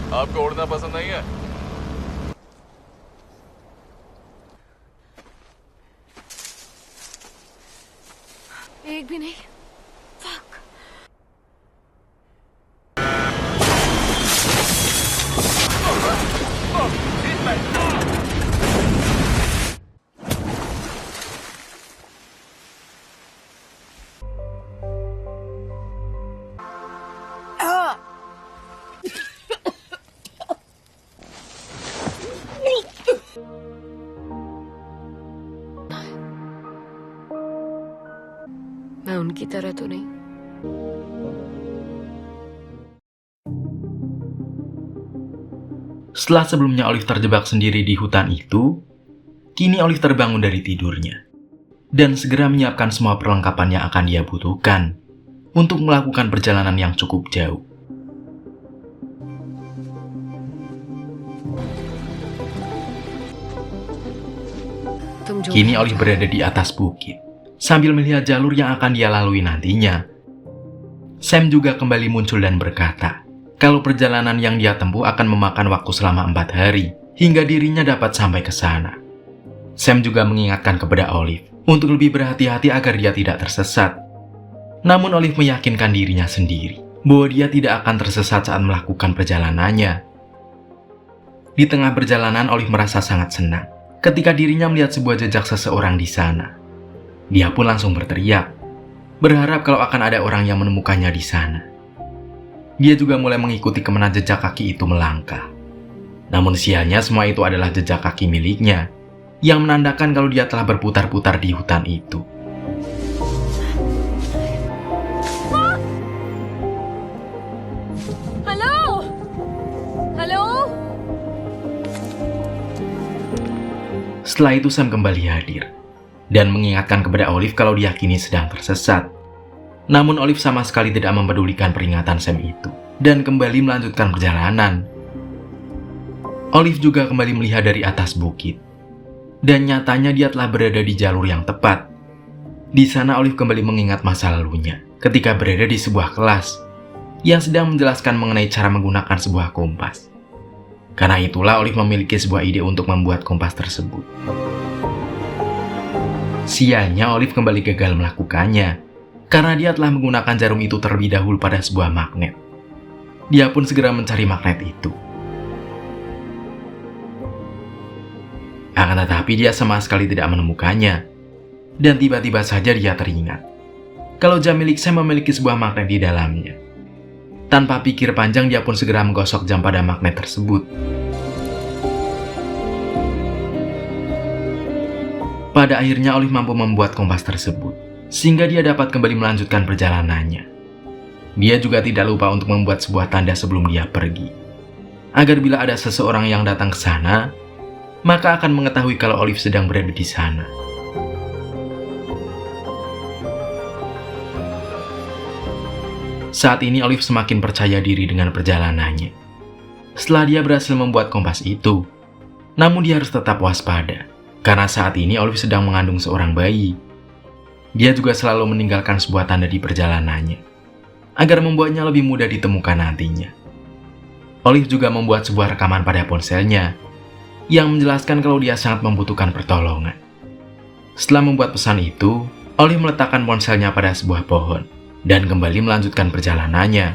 आपको उड़ना पसंद नहीं है? एक भी नहीं। फक। मैं उनकी तरह तो नहीं। Setelah sebelumnya Olive terjebak sendiri di hutan itu, kini Olive terbangun dari tidurnya dan segera menyiapkan semua perlengkapan yang akan dia butuhkan untuk melakukan perjalanan yang cukup jauh. Kini Olive berada di atas bukit, sambil melihat jalur yang akan dia lalui nantinya. Sam juga kembali muncul dan berkata, kalau perjalanan yang dia tempuh akan memakan waktu selama 4 hari, hingga dirinya dapat sampai ke sana. Sam juga mengingatkan kepada Olive untuk lebih berhati-hati agar dia tidak tersesat. Namun Olive meyakinkan dirinya sendiri bahwa dia tidak akan tersesat saat melakukan perjalanannya. Di tengah perjalanan, Olive merasa sangat senang ketika dirinya melihat sebuah jejak seseorang di sana. Dia pun langsung berteriak, berharap kalau akan ada orang yang menemukannya di sana. Dia juga mulai mengikuti kemana jejak kaki itu melangkah. Namun sialnya semua itu adalah jejak kaki miliknya, yang menandakan kalau dia telah berputar-putar di hutan itu. Halo? Halo? Setelah itu Sam kembali hadir dan mengingatkan kepada Olive kalau dia kini sedang tersesat. Namun Olive sama sekali tidak mempedulikan peringatan Sam itu dan kembali melanjutkan perjalanan. Olive juga kembali melihat dari atas bukit. Dan nyatanya dia telah berada di jalur yang tepat. Di sana Olive kembali mengingat masa lalunya ketika berada di sebuah kelas yang sedang menjelaskan mengenai cara menggunakan sebuah kompas. Karena itulah Olive memiliki sebuah ide untuk membuat kompas tersebut. Sialnya Olive kembali gagal melakukannya karena dia telah menggunakan jarum itu terlebih dahulu pada sebuah magnet. Dia pun segera mencari magnet itu. Akan tetapi dia sama sekali tidak menemukannya. Dan tiba-tiba saja dia teringat kalau jam milik Sam memiliki sebuah magnet di dalamnya. Tanpa pikir panjang dia pun segera menggosok jam pada magnet tersebut. Pada akhirnya Olive mampu membuat kompas tersebut, sehingga dia dapat kembali melanjutkan perjalanannya. Dia juga tidak lupa untuk membuat sebuah tanda sebelum dia pergi, agar bila ada seseorang yang datang ke sana, maka akan mengetahui kalau Olive sedang berada di sana. Saat ini Olive semakin percaya diri dengan perjalanannya. Setelah dia berhasil membuat kompas itu, namun dia harus tetap waspada, karena saat ini Olive sedang mengandung seorang bayi. Dia juga selalu meninggalkan sebuah tanda di perjalanannya, agar membuatnya lebih mudah ditemukan nantinya. Olive juga membuat sebuah rekaman pada ponselnya, yang menjelaskan kalau dia sangat membutuhkan pertolongan. Setelah membuat pesan itu, Olive meletakkan ponselnya pada sebuah pohon, dan kembali melanjutkan perjalanannya.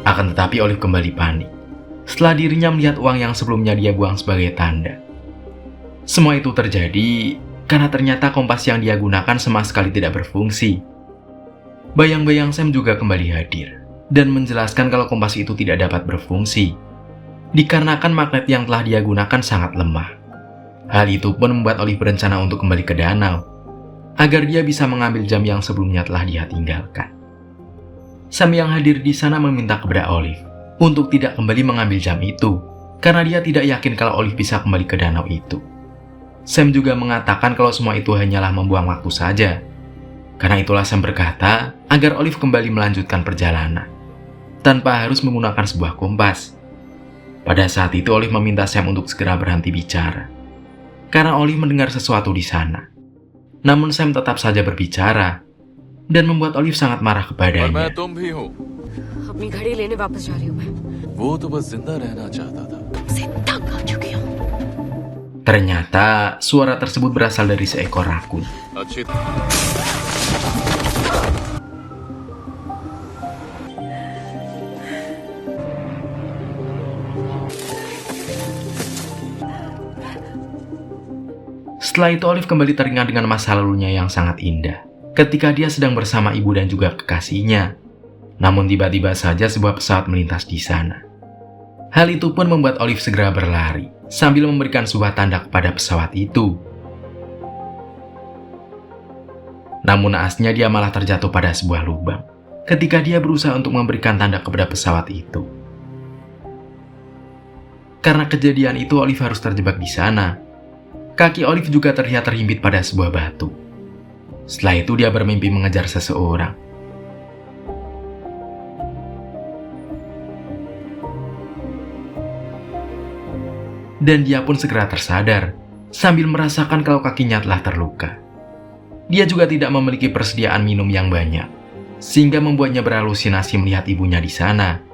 Akan tetapi Olive kembali panik setelah dirinya melihat uang yang sebelumnya dia buang sebagai tanda. Semua itu terjadi karena ternyata kompas yang dia gunakan sama sekali tidak berfungsi. Bayang-bayang Sam juga kembali hadir dan menjelaskan kalau kompas itu tidak dapat berfungsi dikarenakan magnet yang telah dia gunakan sangat lemah. Hal itu pun membuat Olive berencana untuk kembali ke danau agar dia bisa mengambil jam yang sebelumnya telah dia tinggalkan. Sam yang hadir di sana meminta kepada Olive untuk tidak kembali mengambil jam itu karena dia tidak yakin kalau Olive bisa kembali ke danau itu. Sam juga mengatakan kalau semua itu hanyalah membuang waktu saja. Karena itulah Sam berkata agar Olive kembali melanjutkan perjalanan tanpa harus menggunakan sebuah kompas. Pada saat itu Olive meminta Sam untuk segera berhenti bicara karena Olive mendengar sesuatu di sana. Namun Sam tetap saja berbicara. dan membuat Olive sangat marah और मैं kepadanya. तुम भी हूँ। अपनी घड़ी लेने वापस जा रही हूँ मैं। वो तो बस जिंदा रहना चाहता था। से तंग आ चुकी हूँ। Ternyata suara tersebut berasal dari seekor rakun. अच्छी Setelah itu Olive kembali teringat dengan masa lalunya yang sangat indah ketika dia sedang bersama ibu dan juga kekasihnya. Namun tiba-tiba saja sebuah pesawat melintas di sana. Hal itu pun membuat Olive segera berlari sambil memberikan sebuah tanda kepada pesawat itu. Namun naasnya dia malah terjatuh pada sebuah lubang ketika dia berusaha untuk memberikan tanda kepada pesawat itu. Karena kejadian itu Olive harus terjebak di sana. Kaki Olive juga terlihat terhimpit pada sebuah batu. Setelah itu dia bermimpi mengejar seseorang. Dan dia pun segera tersadar sambil merasakan kalau kakinya telah terluka. Dia juga tidak memiliki persediaan minum yang banyak, sehingga membuatnya berhalusinasi melihat ibunya di sana.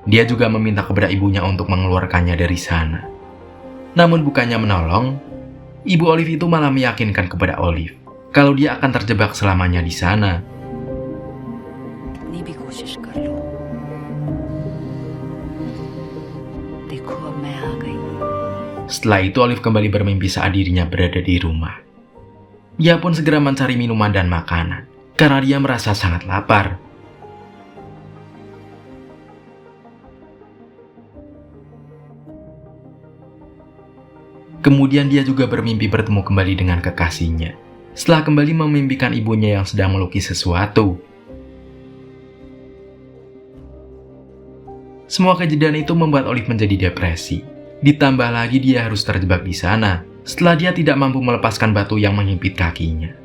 Dia juga meminta kepada ibunya untuk mengeluarkannya dari sana. Namun bukannya menolong, ibu Olive itu malah meyakinkan kepada Olive kalau dia akan terjebak selamanya di sana. कितनी भी कोशिश कर लो। देखो अब मैं आ गई। Setelah itu Olive kembali bermimpi saat dirinya berada di rumah. Dia pun segera mencari minuman dan makanan karena dia merasa sangat lapar. Kemudian dia juga bermimpi bertemu kembali dengan kekasihnya setelah kembali memimpikan ibunya yang sedang melukis sesuatu. Semua kejadian itu membuat Olive menjadi depresi. Ditambah lagi dia harus terjebak di sana setelah dia tidak mampu melepaskan batu yang menghimpit kakinya.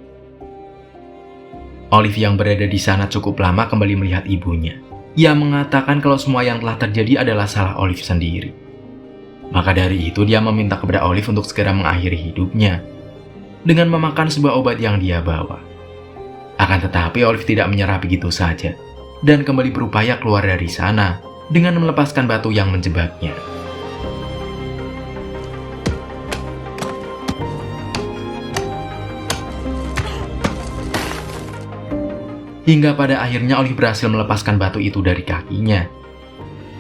Olive yang berada di sana cukup lama kembali melihat ibunya. Ia mengatakan kalau semua yang telah terjadi adalah salah Olive sendiri. Maka dari itu dia meminta kepada Olive untuk segera mengakhiri hidupnya dengan memakan sebuah obat yang dia bawa. Akan tetapi Olive tidak menyerah begitu saja dan kembali berupaya keluar dari sana dengan melepaskan batu yang menjebaknya. Hingga pada akhirnya Olive berhasil melepaskan batu itu dari kakinya.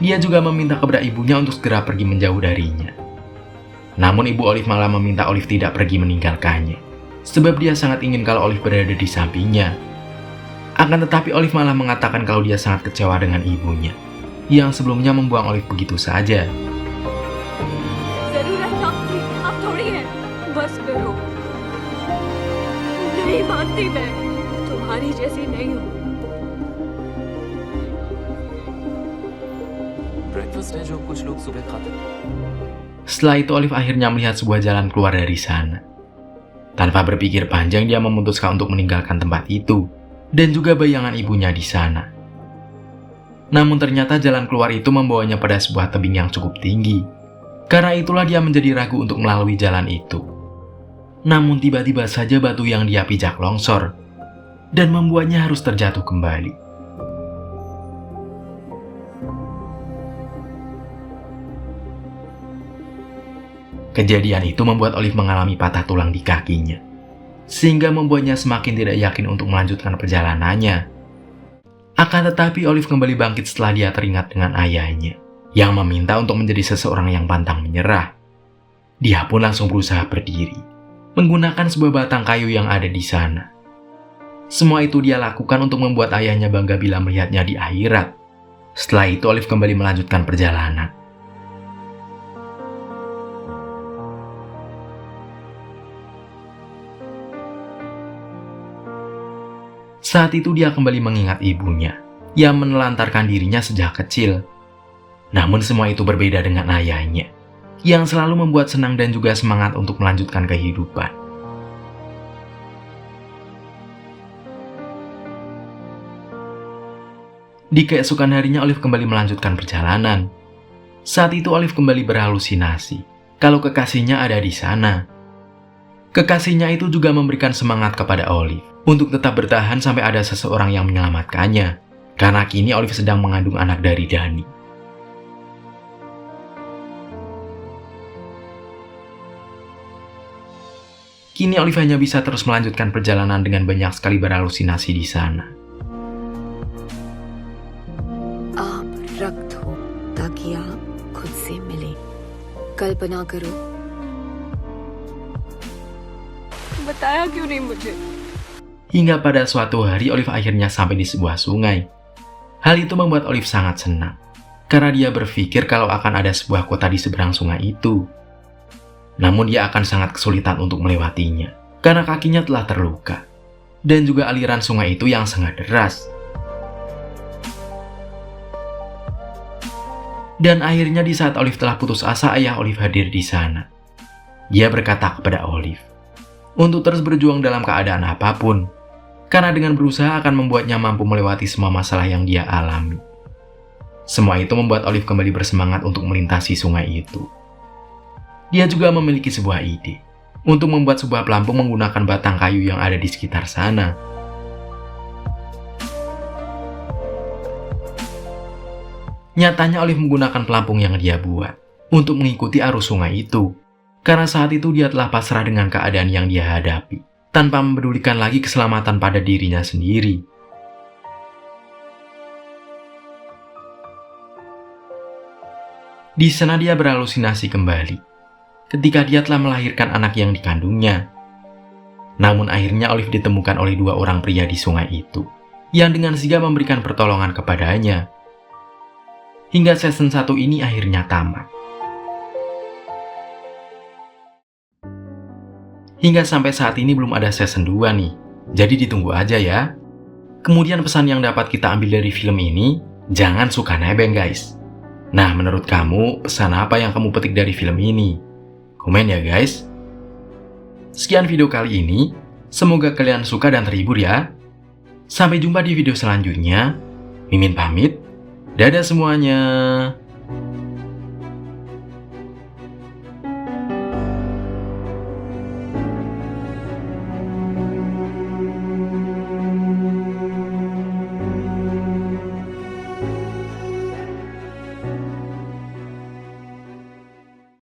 Dia juga meminta kepada ibunya untuk segera pergi menjauh darinya. Namun ibu Olive malah meminta Olive tidak pergi meninggalkannya, sebab dia sangat ingin kalau Olive berada di sampingnya. Akan tetapi Olive malah mengatakan kalau dia sangat kecewa dengan ibunya, yang sebelumnya membuang Olive begitu saja. जरूरत अब थी, अब थोड़ी है। बस करो। नहीं मानती मैं, तुम्हारी जैसी नहीं हूँ। ब्रेकफास्ट है जो कुछ लोग सुबह खाते हैं। Setelah itu Olive akhirnya melihat sebuah jalan keluar dari sana. Tanpa berpikir panjang dia memutuskan untuk meninggalkan tempat itu dan juga bayangan ibunya di sana. Namun ternyata jalan keluar itu membawanya pada sebuah tebing yang cukup tinggi. Karena itulah dia menjadi ragu untuk melalui jalan itu. Namun tiba-tiba saja batu yang dia pijak longsor dan membuatnya harus terjatuh kembali. Kejadian itu membuat Olive mengalami patah tulang di kakinya, sehingga membuatnya semakin tidak yakin untuk melanjutkan perjalanannya. Akan tetapi Olive kembali bangkit setelah dia teringat dengan ayahnya, yang meminta untuk menjadi seseorang yang pantang menyerah. Dia pun langsung berusaha berdiri, menggunakan sebuah batang kayu yang ada di sana. Semua itu dia lakukan untuk membuat ayahnya bangga bila melihatnya di akhirat. Setelah itu Olive kembali melanjutkan perjalanan. Saat itu dia kembali mengingat ibunya yang menelantarkan dirinya sejak kecil. Namun semua itu berbeda dengan ayahnya yang selalu membuat senang dan juga semangat untuk melanjutkan kehidupan. Di keesokan harinya Olive kembali melanjutkan perjalanan. Saat itu Olive kembali berhalusinasi kalau kekasihnya ada di sana. Kekasihnya itu juga memberikan semangat kepada Olive untuk tetap bertahan sampai ada seseorang yang menyelamatkannya, karena kini Olive sedang mengandung anak dari Dani. Kini Olive hanya bisa terus melanjutkan perjalanan dengan banyak sekali berhalusinasi di sana. आप रक्त हो ताकि आप खुद से मिले कल्पना करो बताया क्यों नहीं मुझे? Hingga pada suatu hari Olive akhirnya sampai di sebuah sungai. Hal itu membuat Olive sangat senang, karena dia berpikir kalau akan ada sebuah kota di seberang sungai itu. Namun dia akan sangat kesulitan untuk melewatinya, karena kakinya telah terluka. Dan juga aliran sungai itu yang sangat deras. Dan akhirnya di saat Olive telah putus asa, ayah Olive hadir di sana. Dia berkata kepada Olive untuk terus berjuang dalam keadaan apapun, karena dengan berusaha akan membuatnya mampu melewati semua masalah yang dia alami. Semua itu membuat Olive kembali bersemangat untuk melintasi sungai itu. Dia juga memiliki sebuah ide untuk membuat sebuah pelampung menggunakan batang kayu yang ada di sekitar sana. Nyatanya Olive menggunakan pelampung yang dia buat untuk mengikuti arus sungai itu, karena saat itu dia telah pasrah dengan keadaan yang dia hadapi, tanpa mempedulikan lagi keselamatan pada dirinya sendiri. Di sana dia berhalusinasi kembali ketika dia telah melahirkan anak yang dikandungnya. Namun akhirnya Olive ditemukan oleh dua orang pria di sungai itu, yang dengan sigap memberikan pertolongan kepadanya. Hingga season 1 ini akhirnya tamat. Hingga sampai saat ini belum ada season 2 nih, jadi ditunggu aja ya. Kemudian pesan yang dapat kita ambil dari film ini, jangan suka nebeng guys. Nah, menurut kamu, pesan apa yang kamu petik dari film ini? Komen ya guys. Sekian video kali ini, semoga kalian suka dan terhibur ya. Sampai jumpa di video selanjutnya. Mimin pamit, dadah semuanya.